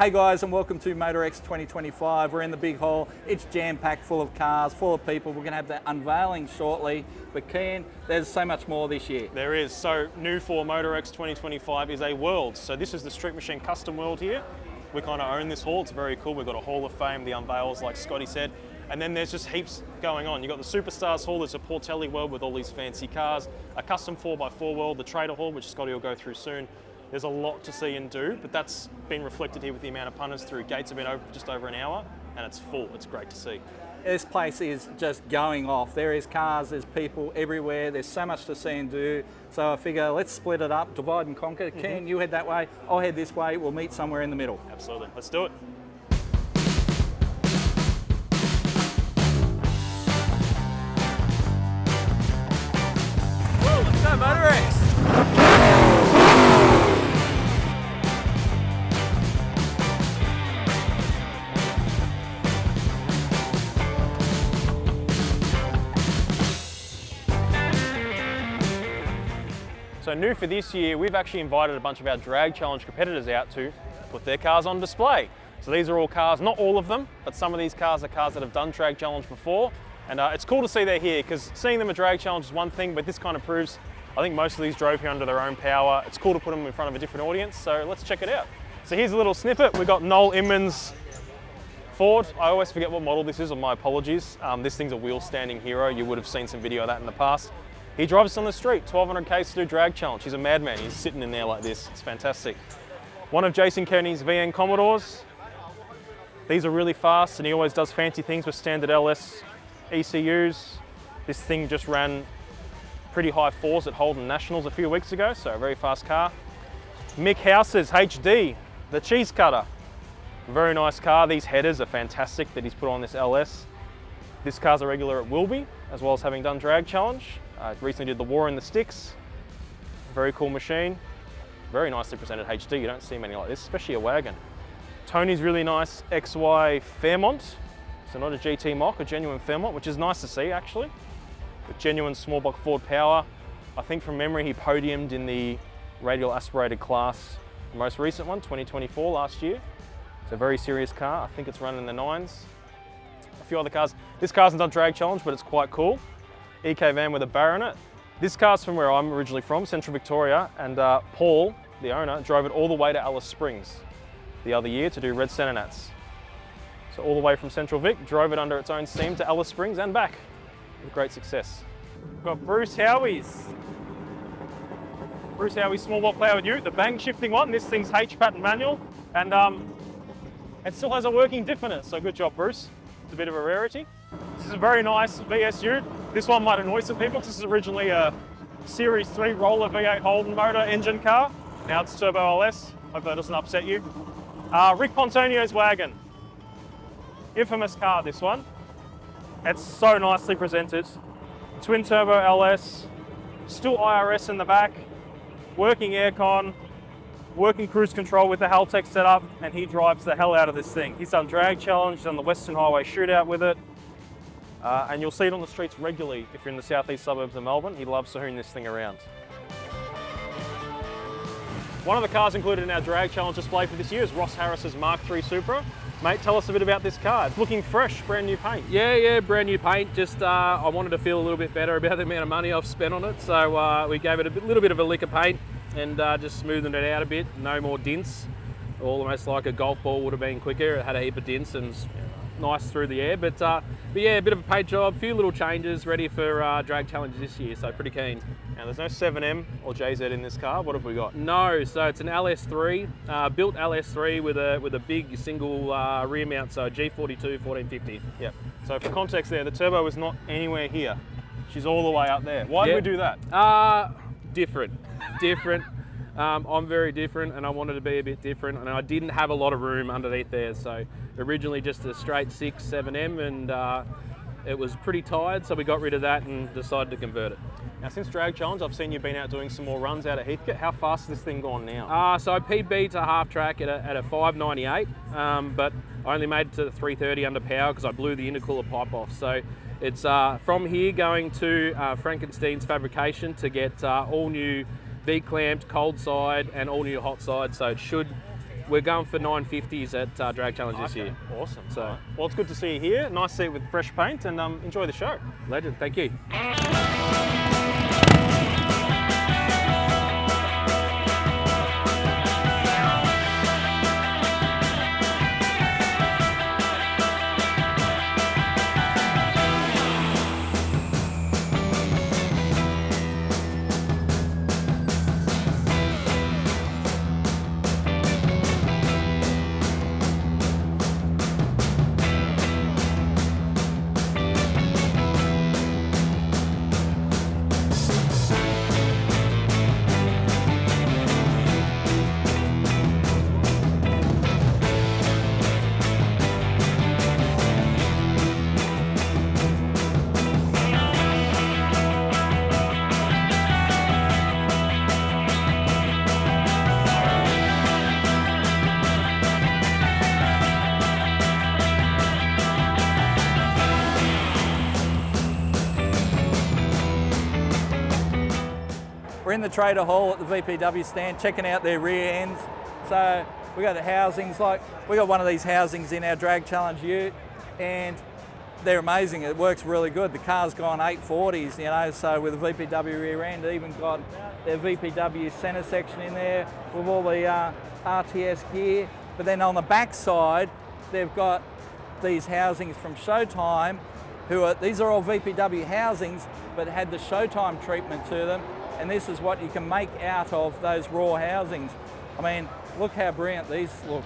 Hey guys, and welcome to MotorEx 2025. We're in the big hall. It's jam-packed, full of cars, full of people. We're going to have the unveiling shortly. But Ken, there's so much more this year. There is. So new for MotorEx 2025 is a world. So this is the Street Machine Custom World here. We kind of own this hall. It's very cool. We've got a Hall of Fame, the unveils, like Scotty said. And then there's just heaps going on. You've got the Superstars Hall. There's a Portelli World with all these fancy cars. A custom 4x4 World, the Trader Hall, which Scotty will go through soon. There's a lot to see and do, but that's been reflected here with the amount of punters through. Gates have been open for just over an hour, and it's full. It's great to see. This place is just going off. There is cars, there's people everywhere. There's so much to see and do. So I figure let's split it up, divide and conquer. Ken, you head that way, I'll head this way. We'll meet somewhere in the middle. Absolutely. Let's do it. Woo, let's go MotorEx! So new for this year, we've actually invited a bunch of our drag challenge competitors out to put their cars on display. So these are all cars, not all of them, but some of these cars are cars that have done drag challenge before. And it's cool to see they're here because seeing them at drag challenge is one thing, but this kind of proves, I think most of these drove here under their own power. It's cool to put them in front of a different audience, so let's check it out. So here's a little snippet. We've got Noel Inman's Ford. I always forget what model this is, and my apologies. This thing's a wheel standing hero. You would have seen some video of that in the past. He drives us on the street, 1200 k's to do drag challenge. He's a madman. He's sitting in there like this. It's fantastic. One of Jason Kearney's VN Commodores. These are really fast, and he always does fancy things with standard LS ECUs. This thing just ran pretty high fours at Holden Nationals a few weeks ago, so a very fast car. Mick House's HD, the cheese cutter. Very nice car. These headers are fantastic that he's put on this LS. This car's a regular at Wilby, as well as having done drag challenge. Recently did the War in the Sticks. Very cool machine. Very nicely presented HD. You don't see many like this, especially a wagon. Tony's really nice XY Fairmont. So not a GT mock, a genuine Fairmont, which is nice to see actually. With genuine small block Ford power. I think from memory he podiumed in the radial aspirated class, the most recent one, 2024 last year. It's a very serious car. I think it's running in the 9s. A few other cars. This car hasn't done drag challenge, but it's quite cool. EK van with a bar in it. This car's from where I'm originally from, Central Victoria, and Paul, the owner, drove it all the way to Alice Springs the other year to do Red Centenats. So all the way from Central Vic, drove it under its own steam to Alice Springs and back with great success. We've got Bruce Howie's small block Powered Ute, the bang shifting one. This thing's H-pattern manual, and it still has a working diff in it, so good job, Bruce. It's a bit of a rarity. This is a very nice VS Ute. This one might annoy some people. This is originally a Series 3 roller V8 Holden motor engine car. Now it's turbo LS. Hope that doesn't upset you. Rick Pontonio's wagon. Infamous car, this one. It's so nicely presented. Twin turbo LS, still IRS in the back, working aircon, working cruise control with the Haltech setup, and he drives the hell out of this thing. He's done drag challenge, done the Western Highway shootout with it. And you'll see it on the streets regularly if you're in the southeast suburbs of Melbourne. He loves to hoon this thing around. One of the cars included in our drag challenge display for this year is Ross Harris's Mark III Supra. Mate, tell us a bit about this car. It's looking fresh, brand new paint. Yeah, brand new paint. Just I wanted to feel a little bit better about the amount of money I've spent on it, so we gave it a little bit of a lick of paint and just smoothened it out a bit. No more dints. Almost like a golf ball would have been quicker. It had a heap of dints and nice through the air, but yeah, a bit of a paint job, a few little changes, ready for drag challenges this year, so pretty keen. Now there's no 7M or JZ in this car. What have we got? No, so it's an LS3, built LS3 with a big single rear mount, so G42 1450. Yep. So for context there, the turbo is not anywhere here. She's all the way up there. Why did we do that? Different. I'm very different, and I wanted to be a bit different, and I didn't have a lot of room underneath there, so originally just a straight 6 7M, and it was pretty tired, so we got rid of that and decided to convert it. Now since drag challenge, I've seen you've been out doing some more runs out at Heathcote. How fast has this thing gone now? So I PB to half track at a 598, but I only made it to the 330 under power because I blew the intercooler pipe off. So it's from here going to Frankenstein's fabrication to get all new V-clamped cold side and all new hot side, so it should we're going for 950s at Drag Challenge this year. Awesome. So- All right. Well, it's good to see you here. Nice seat with fresh paint, and enjoy the show. Legend, thank you. We're in the trader hall at the VPW stand, checking out their rear ends. So we got the housings, like we got one of these housings in our Drag Challenge ute, and they're amazing. It works really good. The car's gone 840s, you know, so with the VPW rear end, even got their VPW centre section in there with all the RTS gear. But then on the back side, they've got these housings from Showtime, these are all VPW housings, but had the Showtime treatment to them. And this is what you can make out of those raw housings. I mean, look how brilliant these look.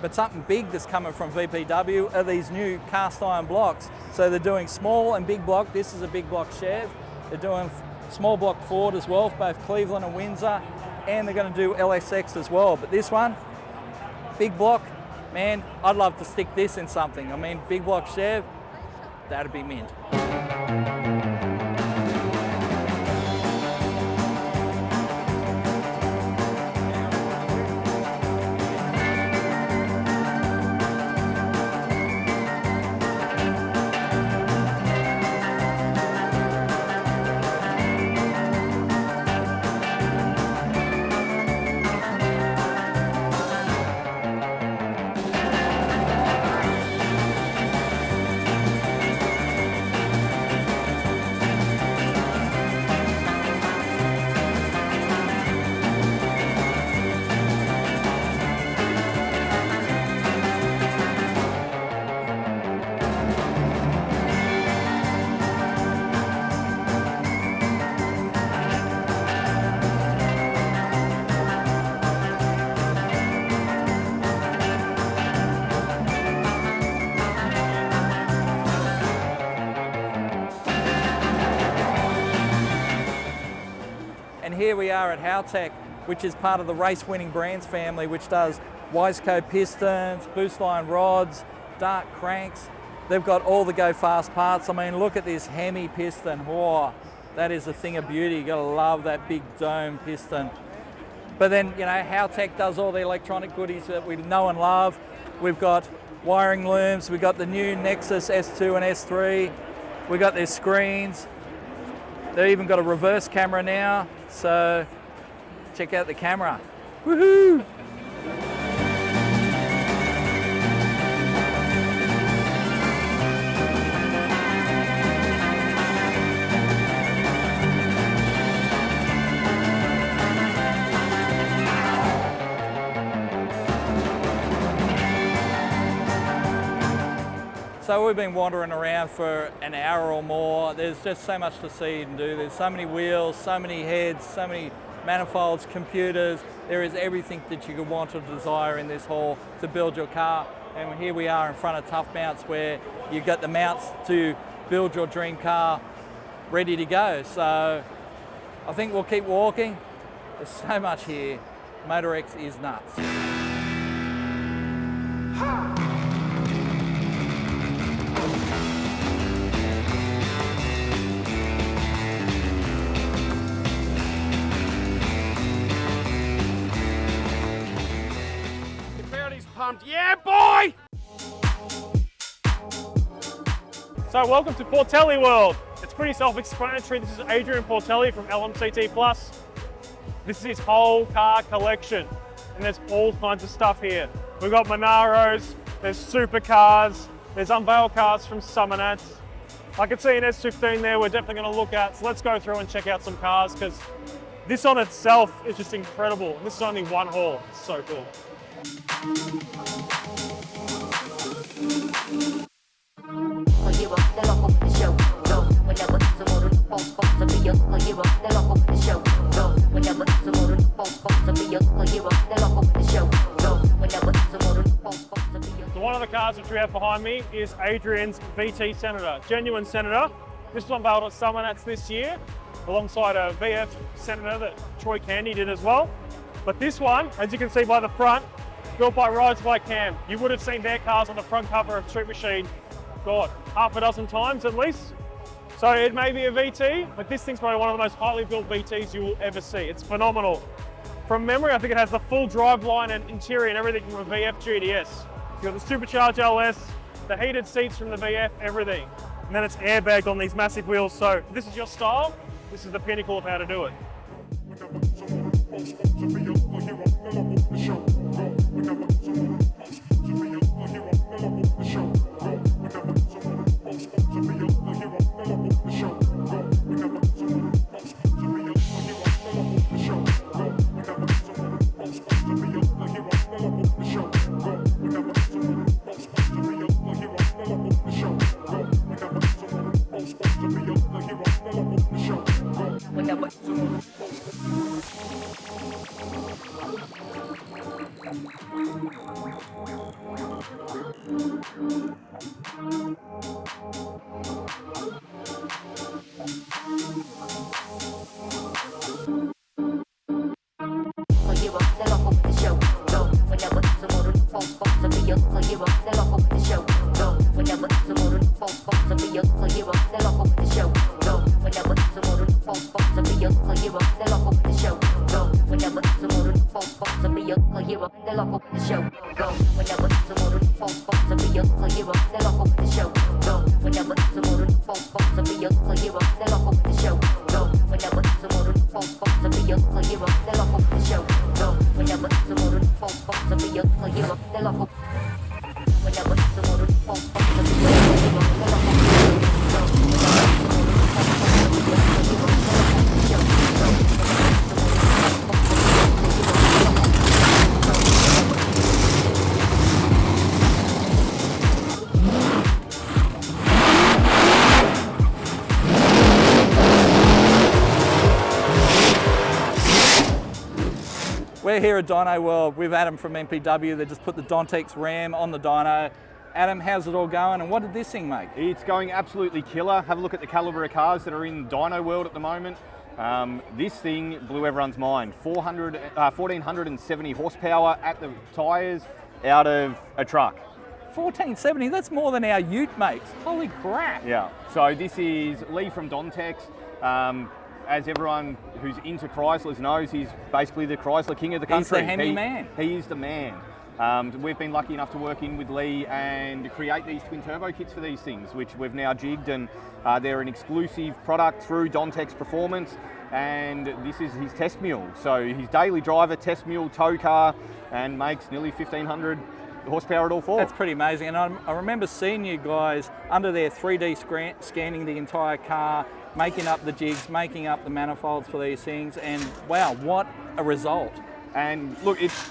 But something big that's coming from VPW are these new cast iron blocks. So they're doing small and big block. This is a big block Chev. They're doing small block Ford as well, both Cleveland and Windsor. And they're going to do LSX as well. But this one, big block, man, I'd love to stick this in something. I mean, big block Chev, that'd be mint. And here we are at Haltech, which is part of the race-winning brands family, which does Wiseco pistons, boost line rods, Dart cranks. They've got all the go-fast parts. I mean, look at this Hemi piston. Whoa, that is a thing of beauty. You gotta love that big dome piston. But then, you know, Haltech does all the electronic goodies that we know and love. We've got wiring looms. We've got the new Nexus S2 and S3. We've got their screens. They've even got a reverse camera now, so check out the camera. Woohoo! So we've been wandering around for an hour or more. There's just so much to see and do. There's so many wheels, so many heads, so many manifolds, computers. There is everything that you could want or desire in this hall to build your car. And here we are in front of Tough Mounts, where you've got the mounts to build your dream car ready to go. So I think we'll keep walking. There's so much here. MotorEx is nuts. Pumped. Yeah, boy! So welcome to Portelli World. It's pretty self-explanatory. This is Adrian Portelli from LMCT Plus. This is his whole car collection, and there's all kinds of stuff here. We've got Monaros, there's supercars, there's unveiled cars from Summonats. I can see an S15 there we're definitely going to look at, so let's go through and check out some cars, because this on itself is just incredible. This is only one haul. It's so cool. So one of the cars which we have behind me is Adrian's VT Senator, genuine Senator. This was unveiled at Summonats this year, alongside a VF Senator that Troy Candy did as well. But this one, as you can see by the front, built by Rides by Cam. You would have seen their cars on the front cover of Street Machine, God, half a dozen times at least. So it may be a VT, but this thing's probably one of the most highly built VTs you will ever see. It's phenomenal. From memory, I think it has the full driveline and interior and everything from a VF GTS. You've got the supercharged LS, the heated seats from the VF, everything. And then it's airbagged on these massive wheels. So if this is your style, this is the pinnacle of how to do it. We're here at Dino World with Adam from MPW. They just put the Dontex Ram on the dyno. Adam, how's it all going and what did this thing make? It's going absolutely killer. Have a look at the calibre of cars that are in Dino World at the moment. This thing blew everyone's mind. 1,470 horsepower at the tyres out of a truck. 1470, that's more than our Ute makes. Holy crap. Yeah, so this is Lee from Dontex. As everyone who's into Chryslers knows, he's basically the Chrysler king of the country. He's the Hemi man. He is the man. We've been lucky enough to work in with Lee and create these twin turbo kits for these things, which we've now jigged, and they're an exclusive product through Dontex Performance, and this is his test mule. So his daily driver, test mule, tow car, and makes nearly 1,500 horsepower at all four. That's pretty amazing, and I remember seeing you guys under there 3D scanning the entire car, making up the jigs, making up the manifolds for these things, and wow, what a result. And look, it's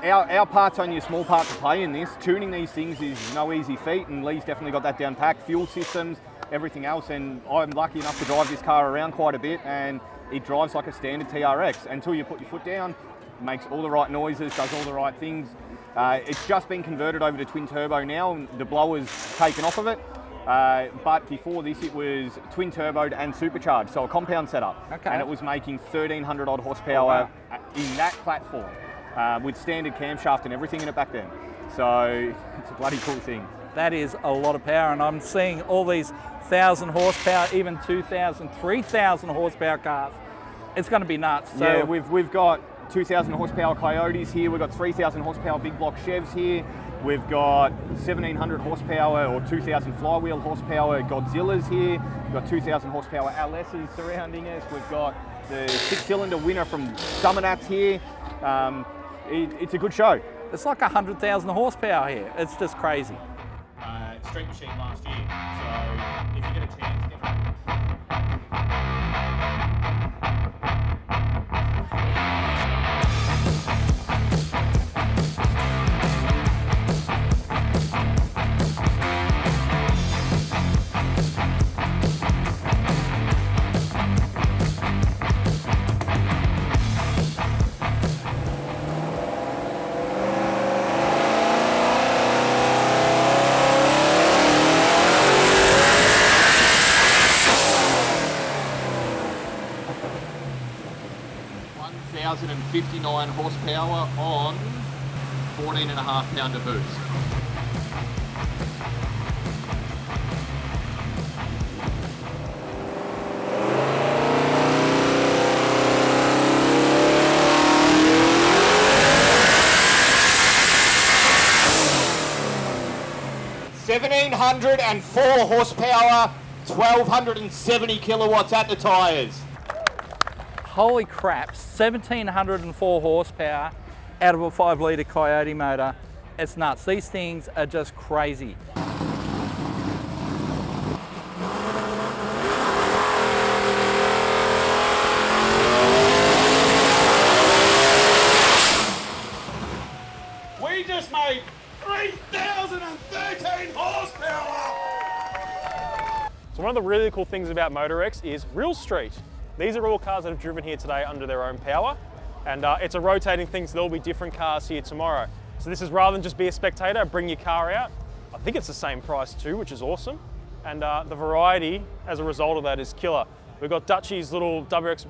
our part's only a small part to play in this. Tuning these things is no easy feat, and Lee's definitely got that down packed. Fuel systems, everything else, and I'm lucky enough to drive this car around quite a bit, and it drives like a standard TRX until you put your foot down, makes all the right noises, does all the right things. It's just been converted over to twin turbo now, and the blower's taken off of it. But before this, it was twin turboed and supercharged, so a compound setup. Okay. And it was making 1,300 odd horsepower in that platform with standard camshaft and everything in it back then. So it's a bloody cool thing. That is a lot of power, and I'm seeing all these 1,000 horsepower, even 2,000, 3,000 horsepower cars. It's going to be nuts. So yeah, we've got 2,000 horsepower Coyotes here. We've got 3,000 horsepower big block Chevs here. We've got 1700 horsepower or 2000 flywheel horsepower Godzillas here. We've got 2000 horsepower LSs surrounding us. We've got the 6-cylinder winner from Burnouts here. It's a good show. It's like 100,000 horsepower here. It's just crazy. Street Machine last year, so if you get a chance, definitely. And 59 horsepower on 14.5 pounder boost. $1,704 horsepower, 1,270 kilowatts at the tyres. Holy crap, 1,704 horsepower out of a 5-litre Coyote motor. It's nuts. These things are just crazy. We just made 3,013 horsepower! So one of the really cool things about MotorEx is Real Street. These are all cars that have driven here today under their own power, and it's a rotating thing, so there'll be different cars here tomorrow. So this is rather than just be a spectator, bring your car out. I think it's the same price too, which is awesome. And the variety as a result of that is killer. We've got Dutchy's little WX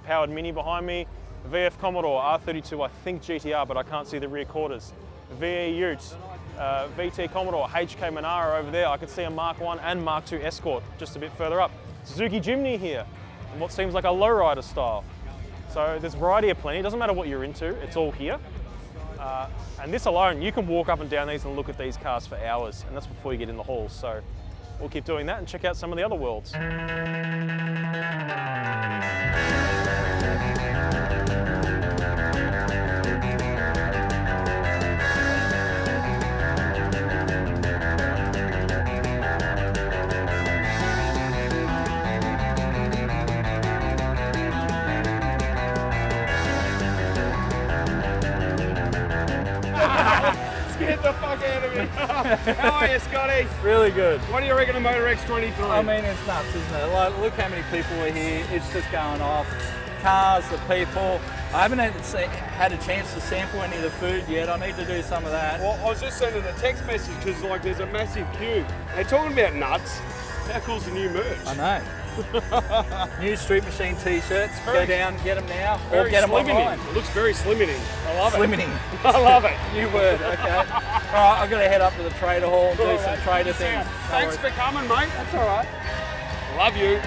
powered Mini behind me, VF Commodore R32, I think GTR, but I can't see the rear quarters. VE Ute, VT Commodore, HK Monaro over there. I can see a Mark 1 and Mark 2 Escort just a bit further up. Suzuki Jimny here, and what seems like a lowrider style. So there's variety of plenty. It doesn't matter what you're into, it's all here. And this alone, you can walk up and down these and look at these cars for hours, and that's before you get in the halls. So we'll keep doing that and check out some of the other worlds. Get the fuck out of me. How are you, Scotty? Really good. What do you reckon of MotorEx 23? I mean, it's nuts, isn't it? Like, look how many people are here. It's just going off. Cars, the people. I haven't had a chance to sample any of the food yet. I need to do some of that. Well, I was just sending a text message because like there's a massive queue. They're talking about nuts. How cool's the new merch? I know. New Street Machine t-shirts. Go down, get them now, or get them slimming. online. It looks very slimming. I love Slimming. it. I love it. New word, okay. All right, I've got to head up to the trader hall and do some trader things. Thanks for coming, mate. That's all right. Love you.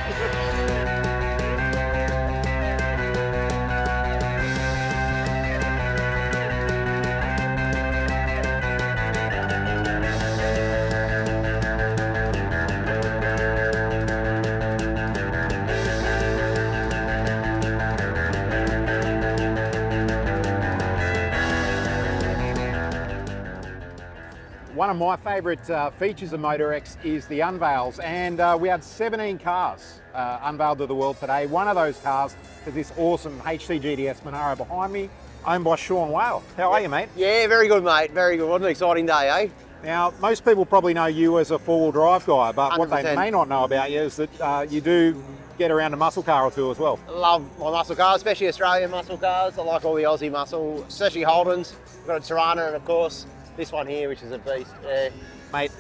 One of my favourite features of MotorEx is the unveils, and we had 17 cars unveiled to the world today. One of those cars is this awesome HC GTS Monaro behind me, owned by Sha Whale. How are you, mate? Yeah, very good, mate. Very good. What an exciting day, eh? Now, most people probably know you as a four-wheel drive guy, but what they 100%. may not know about you is that you do get around a muscle car or two as well. Love my muscle cars, especially Australian muscle cars. I like all the Aussie muscle, especially Holdens. We've got a Tirana and, of course, this one here, which is a beast. Yeah. Mate,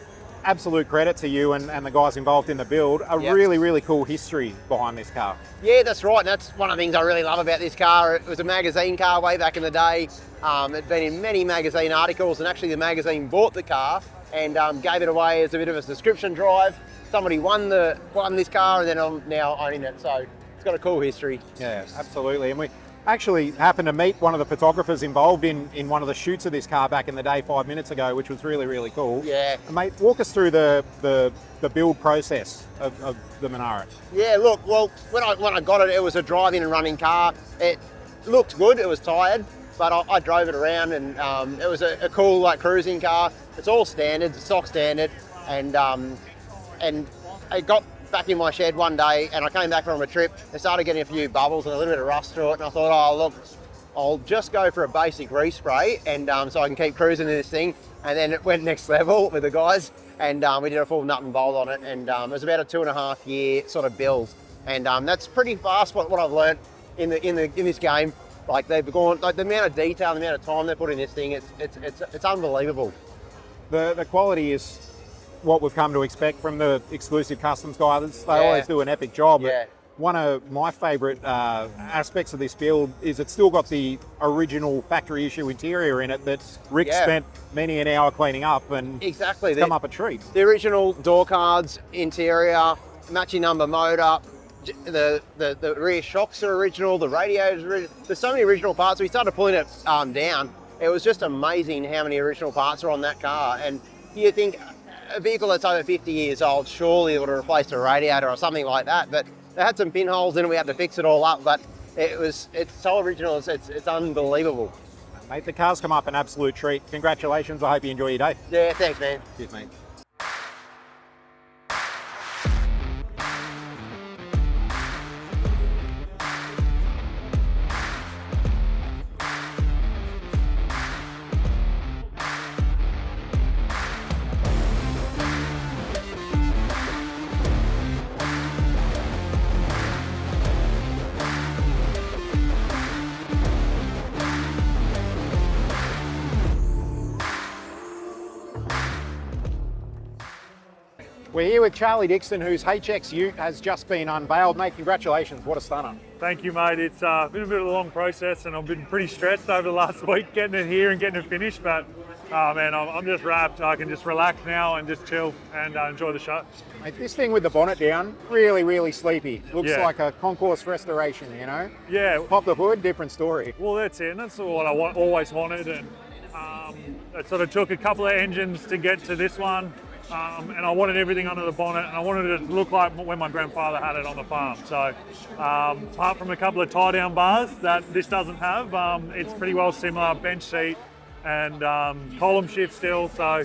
absolute credit to you and the guys involved in the build. Yep. Really, really cool history behind this car. Yeah, that's right. And that's one of the things I really love about this car. It was a magazine car way back in the day. It'd been in many magazine articles, and actually the magazine bought the car and gave it away as a bit of a subscription drive. Somebody won this car, and then I'm now owning it. So it's got a cool history. Yeah, absolutely. And Actually happened to meet one of the photographers involved in one of the shoots of this car back in the day 5 minutes ago, which was really, really cool. Yeah. And mate, walk us through the build process of the Monaro. Yeah, look, well, when I got it, it was a driving and running car. It looked good, it was tired, but I drove it around, and it was a cool like cruising car. It's all standard, it's stock standard, and it got back in my shed one day, and I came back from a trip and started getting a few bubbles and a little bit of rust through it, and I thought, oh look, I'll just go for a basic respray, and so I can keep cruising in this thing. And then it went next level with the guys, and we did a full nut and bolt on it, and it was about a 2.5 year sort of build, and that's pretty fast. What I've learned in this game, like they've gone, like the amount of detail, the amount of time they put in this thing, it's unbelievable. The quality is what we've come to expect from the exclusive customs guys. They always do an epic job. Yeah. One of my favourite aspects of this build is it's still got the original factory issue interior in it that Rick spent many an hour cleaning up, and exactly it's come up a treat. The original door cards, interior, matching number motor, the rear shocks are original, the radios are original. There's so many original parts. We started pulling it down. It was just amazing how many original parts are on that car, and you think a vehicle that's over 50 years old surely would have replaced a radiator or something like that, but they had some pinholes in it, we had to fix it all up, but it's so original, it's unbelievable. Mate, the car's come up an absolute treat. Congratulations, I hope you enjoy your day. Yeah, thanks man. Cheers, mate. We're here with Charlie Dixon, whose HX Ute has just been unveiled. Mate, congratulations, what a stunner. Thank you, mate. It's been a bit of a long process, and I've been pretty stressed over the last week getting it here and getting it finished, but man, I'm just wrapped. I can just relax now and just chill and enjoy the show. Mate, this thing with the bonnet down, really, really sleepy. Looks like a concourse restoration, you know? Yeah. Pop the hood, different story. Well, that's it, and that's what I always wanted, and it sort of took a couple of engines to get to this one. And I wanted everything under the bonnet, and I wanted it to look like when my grandfather had it on the farm. So apart from a couple of tie-down bars that this doesn't have, it's pretty well similar, bench seat and column shift still. So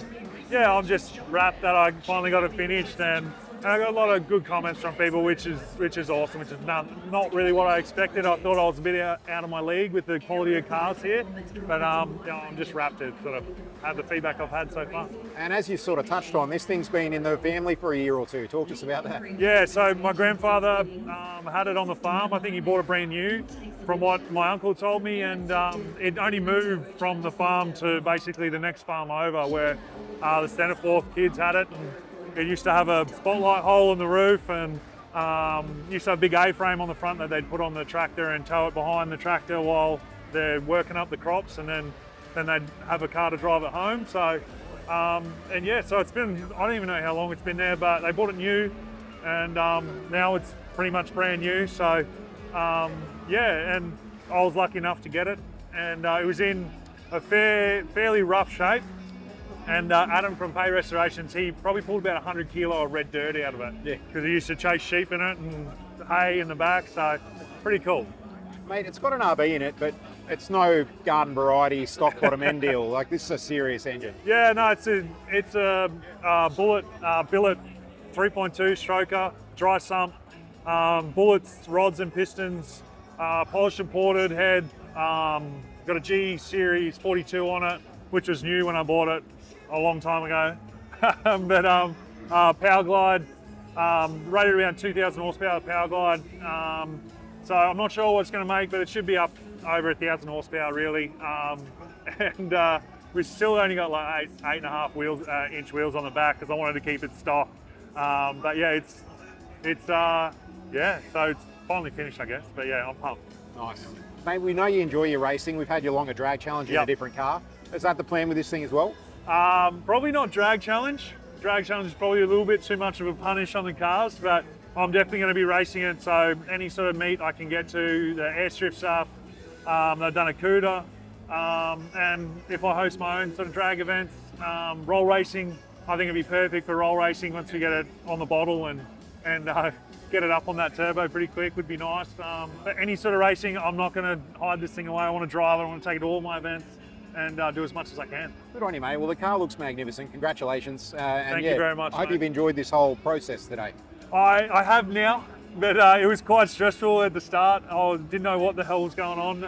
yeah, I'm just wrapped that I finally got it finished, and I got a lot of good comments from people, which is awesome, which is not really what I expected. I thought I was a bit out of my league with the quality of cars here, but you know, I'm just wrapped to sort of have the feedback I've had so far. And as you sort of touched on, this thing's been in the family for a year or two. Talk to us about that. Yeah, so my grandfather had it on the farm. I think he bought it brand new, from what my uncle told me, and it only moved from the farm to basically the next farm over, where the Stenforth kids had it. And it used to have a spotlight hole in the roof, and used to have a big A-frame on the front that they'd put on the tractor and tow it behind the tractor while they're working up the crops, and then they'd have a car to drive it home. So, and yeah, so it's been, I don't even know how long it's been there, but they bought it new, and now it's pretty much brand new. So, yeah, and I was lucky enough to get it, and it was in a fairly rough shape. And Adam from Pay Restorations, he probably pulled about 100 kilo of red dirt out of it. Yeah. Because he used to chase sheep in it and hay in the back, so pretty cool. Mate, it's got an RB in it, but it's no garden variety stock bottom end deal. Like, this is a serious engine. Yeah, no, it's a bullet billet 3.2 stroker, dry sump, bullets, rods and pistons, polished and ported head, got a G Series 42 on it, which was new when I bought it a long time ago. But power glide, rated around 2,000 horsepower power glide. So I'm not sure what it's going to make, but it should be up over 1,000 horsepower really. And we've still only got like 8.5 inch wheels on the back, because I wanted to keep it stock. But yeah, yeah, so it's finally finished, I guess. But yeah, I'm pumped. Nice. Mate, we know you enjoy your racing. We've had your longer drag challenge in a different car. Is that the plan with this thing as well? Probably not drag challenge. Drag challenge is probably a little bit too much of a punish on the cars, but I'm definitely going to be racing it. So any sort of meet I can get to, the airstrip stuff, They've done a CUDA, and if I host my own sort of drag events, roll racing, I think it'd be perfect for roll racing once we get it on the bottle and get it up on that turbo pretty quick would be nice. But any sort of racing, I'm not going to hide this thing away. I want to drive it, I want to take it to all my events and do as much as I can. Good on you, mate. Well, the car looks magnificent. Congratulations. Thank you very much, I hope mate. you've enjoyed this whole process today. I have now, but it was quite stressful at the start. I didn't know what the hell was going on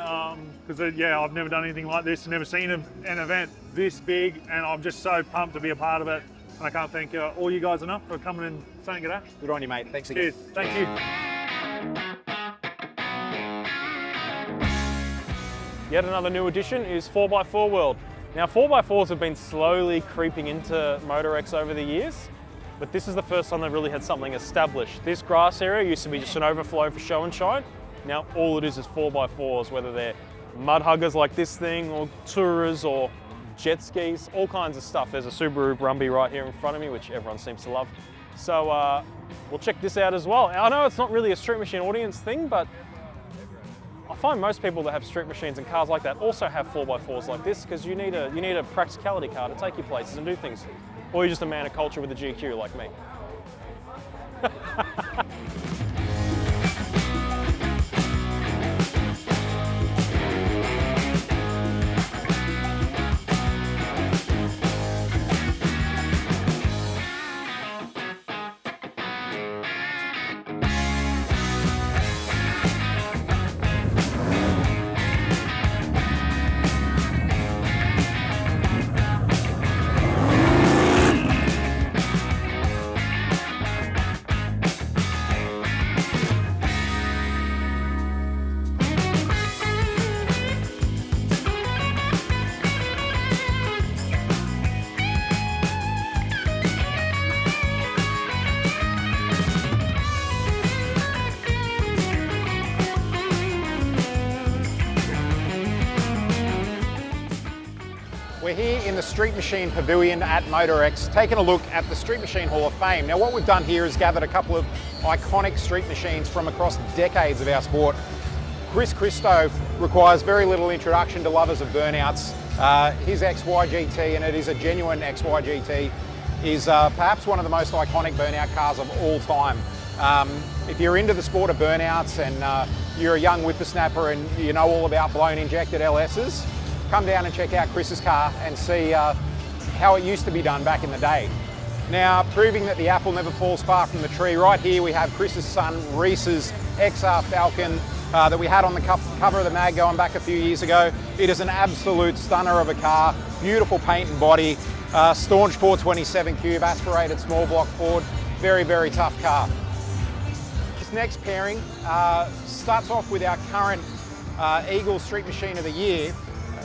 because, yeah, I've never done anything like this, never seen an event this big, and I'm just so pumped to be a part of it. And I can't thank all you guys enough for coming and saying good. Good on you, mate. Thanks again. Cheers. Thank you. Yet another new addition is 4x4 World. Now 4x4s have been slowly creeping into MotorEx over the years, but this is the first time they've really had something established. This grass area used to be just an overflow for show and shine. Now all it is 4x4s, whether they're mud huggers like this thing, or tourers, or jet skis, all kinds of stuff. There's a Subaru Brumby right here in front of me, which everyone seems to love. So we'll check this out as well. I know it's not really a street machine audience thing, but I find most people that have street machines and cars like that also have 4x4s like this, because you need a practicality car to take you places and do things. Or you're just a man of culture with a GQ like me. We're here in the Street Machine Pavilion at MotorEx, taking a look at the Street Machine Hall of Fame. Now what we've done here is gathered a couple of iconic street machines from across decades of our sport. Chris Christo requires very little introduction to lovers of burnouts. His XYGT, and it is a genuine XYGT, is perhaps one of the most iconic burnout cars of all time. If you're into the sport of burnouts and you're a young whippersnapper and you know all about blown injected LSs, come down and check out Chris's car and see how it used to be done back in the day. Now, proving that the apple never falls far from the tree, right here we have Chris's son Reese's XR Falcon that we had on the cover of the mag going back a few years ago. It is an absolute stunner of a car, beautiful paint and body, staunch 427 cube, aspirated small block Ford, very, very tough car. This next pairing starts off with our current Eagle Street Machine of the Year,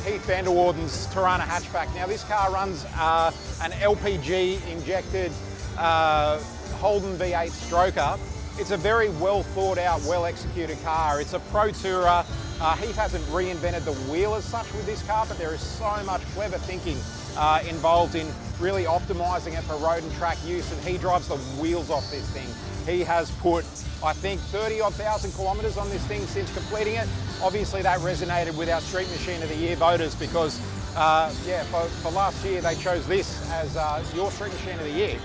Heath Vanderwarden's Tirana hatchback. Now this car runs an LPG injected Holden V8 stroker. It's a very well thought out, well executed car. It's a Pro Tourer. Heath hasn't reinvented the wheel as such with this car, but there is so much clever thinking involved in really optimising it for road and track use, and he drives the wheels off this thing. He has put, I think, 30-odd thousand kilometres on this thing since completing it. Obviously that resonated with our Street Machine of the Year voters because, yeah, for last year they chose this as your Street Machine of the Year.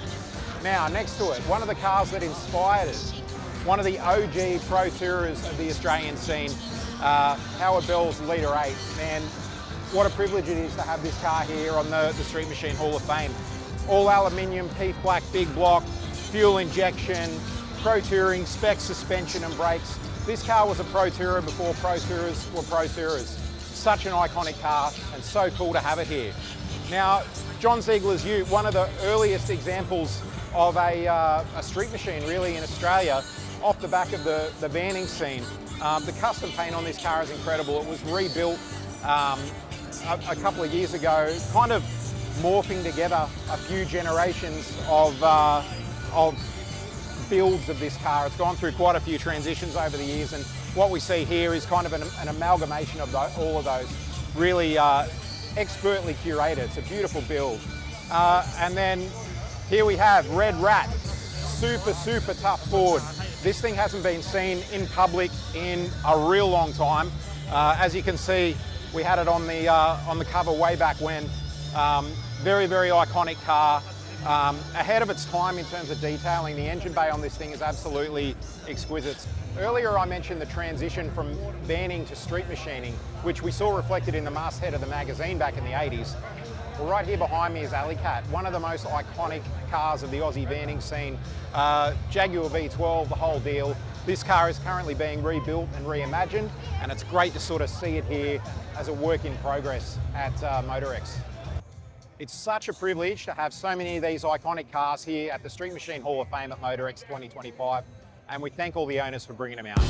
Now, next to it, one of the cars that inspired us, one of the OG Pro Tourers of the Australian scene, Howard Bell's Leader 8. Man, what a privilege it is to have this car here on the Street Machine Hall of Fame. All aluminium, Keith Black, big block, fuel injection, Pro Touring, spec suspension and brakes. This car was a Pro Tourer before Pro Tourers were Pro Tourers. Such an iconic car and so cool to have it here. Now, John Ziegler's Ute, one of the earliest examples of a street machine really in Australia, off the back of the vanning scene. The custom paint on this car is incredible. It was rebuilt a couple of years ago, kind of morphing together a few generations of builds of this car. It's gone through quite a few transitions over the years, and what we see here is kind of an amalgamation of all of those. Really expertly curated. It's a beautiful build. And then here we have Red Rat, super, super tough Ford. This thing hasn't been seen in public in a real long time. As you can see, we had it on the cover way back when. Very, very iconic car. Ahead of its time in terms of detailing. The engine bay on this thing is absolutely exquisite. Earlier I mentioned the transition from vanning to street machining, which we saw reflected in the masthead of the magazine back in the 80s. Well, right here behind me is Alley Cat, one of the most iconic cars of the Aussie vanning scene. Jaguar V12, the whole deal. This car is currently being rebuilt and reimagined, and it's great to sort of see it here as a work in progress at MotorEx. It's such a privilege to have so many of these iconic cars here at the Street Machine Hall of Fame at MotorEx 2025, and we thank all the owners for bringing them out.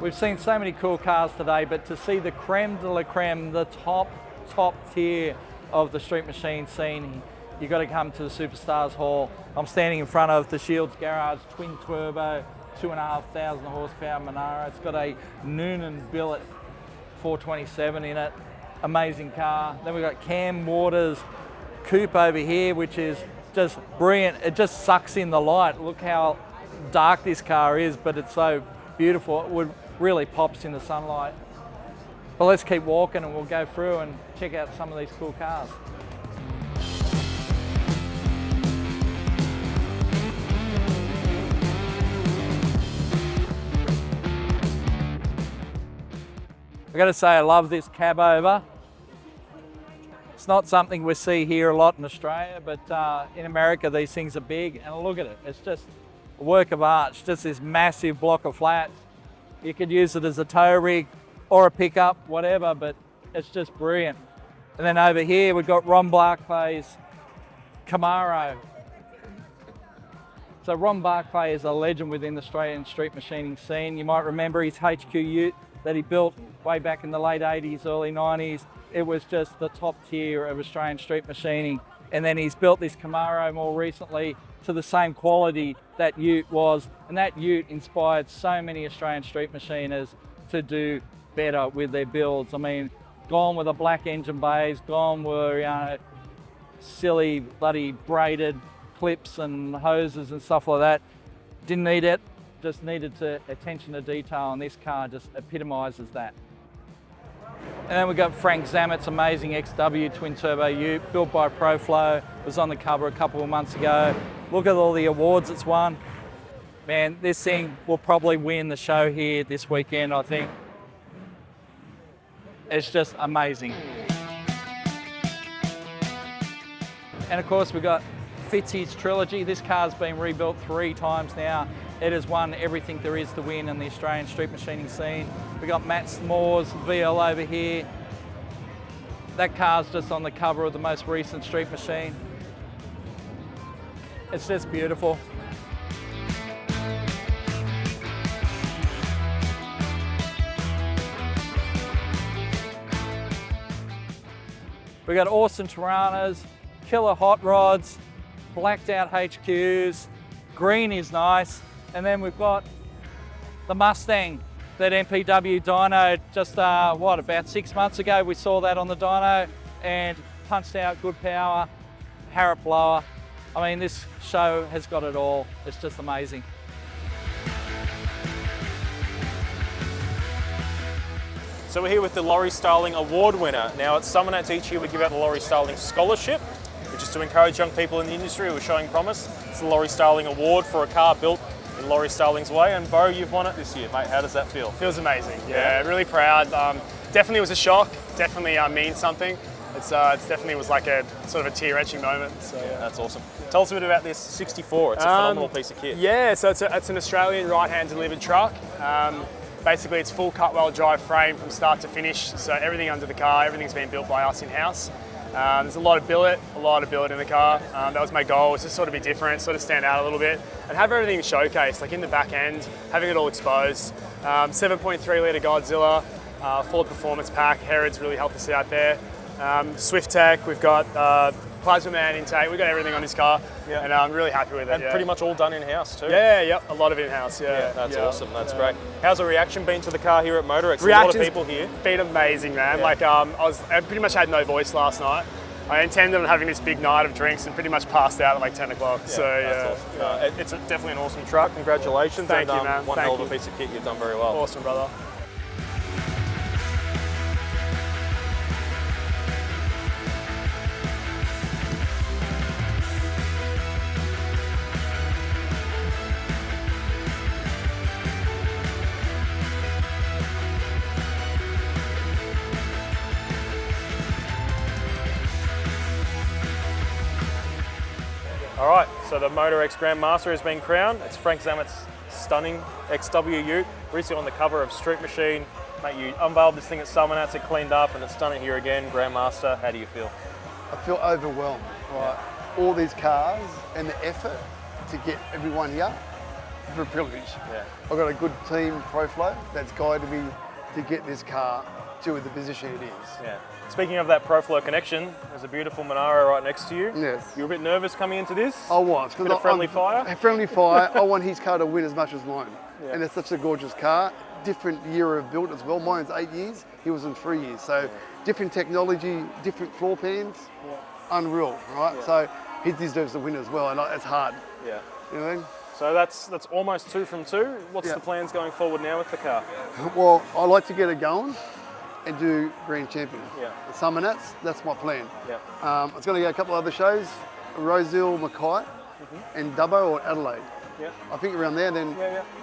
We've seen so many cool cars today, but to see the creme de la creme, the top tier of the street machine scene, you've got to come to the Superstars Hall. I'm standing in front of the Shields Garage twin turbo, 2,500 horsepower Monaro. It's got a Noonan billet 427 in it. Amazing car. Then we've got Cam Waters coupe over here, which is just brilliant. It just sucks in the light. Look how dark this car is, but it's so beautiful. It would really pops in the sunlight. But let's keep walking and we'll go through and check out some of these cool cars. I've got to say I love this cab over. It's not something we see here a lot in Australia, but in America these things are big, and look at it. It's just a work of art. It's just this massive block of flats. You could use it as a tow rig or a pickup, whatever, but it's just brilliant. And then over here we've got Ron Barclay's Camaro. So Ron Barclay is a legend within the Australian street machining scene. You might remember his HQ Ute that he built way back in the late 80s, early 90s. It was just the top tier of Australian street machining. And then he's built this Camaro more recently to the same quality that Ute was. And that Ute inspired so many Australian street machiners to do better with their builds. I mean, gone with the black engine bays, gone were, you know, silly bloody braided clips and hoses and stuff like that. Didn't need it, just needed attention to detail, and this car just epitomises that. And then we've got Frank Zamet's amazing XW twin turbo Ute, built by ProFlow. It was on the cover a couple of months ago. Look at all the awards it's won. Man, this thing will probably win the show here this weekend, I think. It's just amazing. And of course we've got Fitzy's Trilogy. This car's been rebuilt 3 times now. It has won everything there is to win in the Australian street machining scene. We've got Matt Smore's VL over here. That car's just on the cover of the most recent Street Machine. It's just beautiful. We've got awesome Tiranas, killer hot rods, blacked out HQs, green is nice, and then we've got the Mustang that MPW dynoed just, about 6 months ago. We saw that on the dyno and punched out good power, Harrop blower. I mean, this show has got it all. It's just amazing. So we're here with the Lorie Styling Award winner. Now at Summernats each year we give out the Lorie Styling Scholarship, which is to encourage young people in the industry who are showing promise. It's the Lorie Styling Award for a car built in Lorie Styling's way, and Bo, you've won it this year, mate. How does that feel? Feels amazing, yeah, really proud. Definitely was a shock, definitely means something. It's definitely was like a sort of a tear-wrenching moment. So, yeah. That's awesome. Tell us a bit about this 64. It's a phenomenal piece of kit. Yeah, so it's an Australian right-hand delivered truck. Basically, it's full cut-weld drive frame from start to finish. So everything under the car, everything's been built by us in-house. There's a lot of billet in the car. That was my goal, was to sort of be different, sort of stand out a little bit, and have everything showcased, like in the back end, having it all exposed. 7.3 litre Godzilla, Ford Performance Pack, Herod's really helped us out there. Swift Tech, we've got Plasma Man intake, we've got everything on this car, and I'm really happy with it. And pretty much all done in-house too. Yeah, a lot of in-house, That's awesome, that's great. How's the reaction been to the car here at MotorEx? A lot of people here. Been amazing, man. Like, I pretty much had no voice last night. I intended on having this big night of drinks and pretty much passed out at like 10 o'clock. That's awesome. It's definitely an awesome truck. Congratulations. Thank you, man. One hell of a piece of kit. You've done very well. Awesome, brother. All right, so the Moto X Grandmaster has been crowned. It's Frank Zammett's stunning XW ute. Recently on the cover of Street Machine. Mate, you unveiled this thing at Summonats, it cleaned up, and it's done it here again. Grandmaster, how do you feel? I feel overwhelmed, right? All these cars and the effort to get everyone here, it's a privilege. Yeah. I've got a good team, ProFlow, that's guided me to get this car to the position it is. Yeah. Speaking of that ProFlow connection, there's a beautiful Monaro right next to you. Yes. You were a bit nervous coming into this? I was. Bit of friendly fire? A friendly fire. I want his car to win as much as mine. Yeah. And it's such a gorgeous car. Different year of build as well. Mine's 8 years, he was in 3 years. So different technology, different floor pans, unreal, right? Yeah. So he deserves the win as well, and it's hard. Yeah. You know what I mean? So that's almost 2 from 2. What's the plans going forward now with the car? Well, I like to get it going and do Grand Champion. Yeah. Summonats, that's my plan. Yeah. I was going to go a couple other shows, Rosehill, Mackay, and Dubbo or Adelaide. Yeah. I think around there, then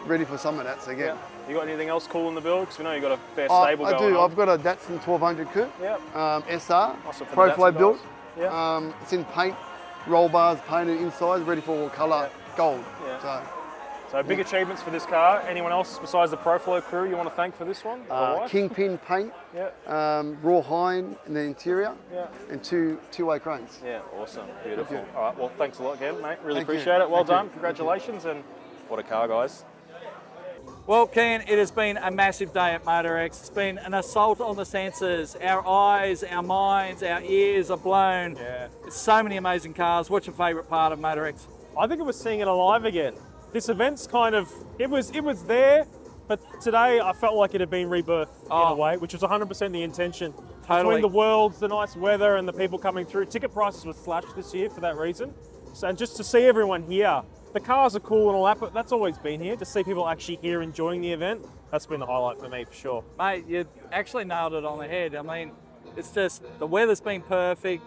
ready for Summonats again. Yeah. You got anything else cool in the build? Because we know you've got a fair stable going on. I do. I've got a Datsun 1200 coupe, SR, Awesome. ProFlow built. Yeah. It's in paint, roll bars painted inside, ready for colour gold. Yeah. So big achievements for this car. Anyone else besides the ProFlow crew you want to thank for this one? Kingpin paint, raw hind in the interior, and two-way cranes. Yeah, awesome, beautiful. All right, well, thanks a lot again, mate. Really appreciate it. Well done. Congratulations, and what a car, guys. Well, Ken, it has been a massive day at MotorEx. It's been an assault on the senses. Our eyes, our minds, our ears are blown. Yeah. It's so many amazing cars. What's your favourite part of MotorEx? I think it was seeing it alive again. This event's kind of, it was there, but today I felt like it had been rebirthed in a way, which was 100% the intention. Totally. Between the worlds, the nice weather, and the people coming through. Ticket prices were slashed this year for that reason. So just to see everyone here, the cars are cool and all that, but that's always been here. To see people actually here enjoying the event, that's been the highlight for me for sure. Mate, you actually nailed it on the head. I mean, it's just, the weather's been perfect.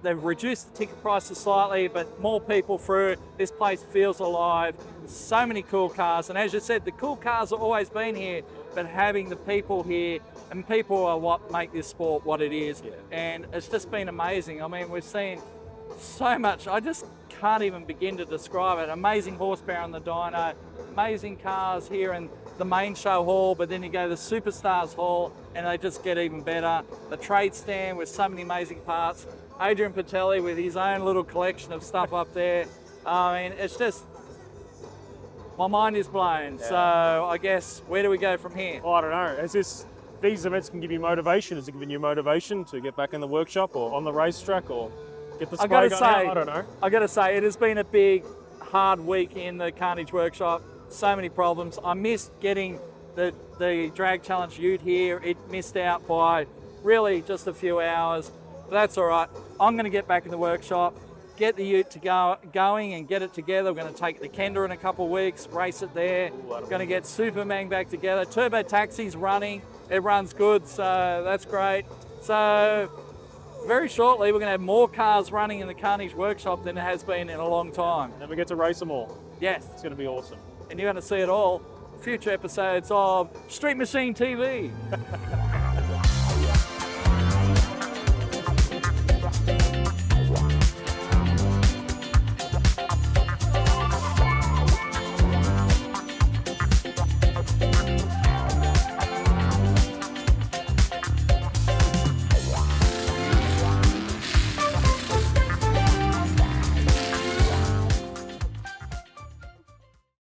They've reduced the ticket prices slightly, but more people through. This place feels alive. So many cool cars. And as you said, the cool cars have always been here, but having the people here, and people are what make this sport what it is. Yeah. And it's just been amazing. I mean, we've seen so much. I just can't even begin to describe it. Amazing horsepower on the dyno, amazing cars here in the main show hall, but then you go to the Superstars hall and they just get even better. The trade stand with so many amazing parts. Adrian Portelli with his own little collection of stuff up there. I mean, it's just, my mind is blown. Yeah. So I guess, where do we go from here? Well, I don't know. These events can give you motivation. Is it giving you motivation to get back in the workshop or on the racetrack or get the spray going out? I don't know. I got to say, it has been a big, hard week in the Carnage workshop. So many problems. I missed getting the drag challenge ute here. It missed out by really just a few hours. But that's all right. I'm going to get back in the workshop, get the ute to going and get it together. We're going to take the Kenda in a couple of weeks, race it there. We're going to get Superman back together. Turbo Taxi's running. It runs good, so that's great. So very shortly, we're going to have more cars running in the Carnage workshop than it has been in a long time. And we get to race them all. Yes. It's going to be awesome. And you're going to see it all. Future episodes of Street Machine TV.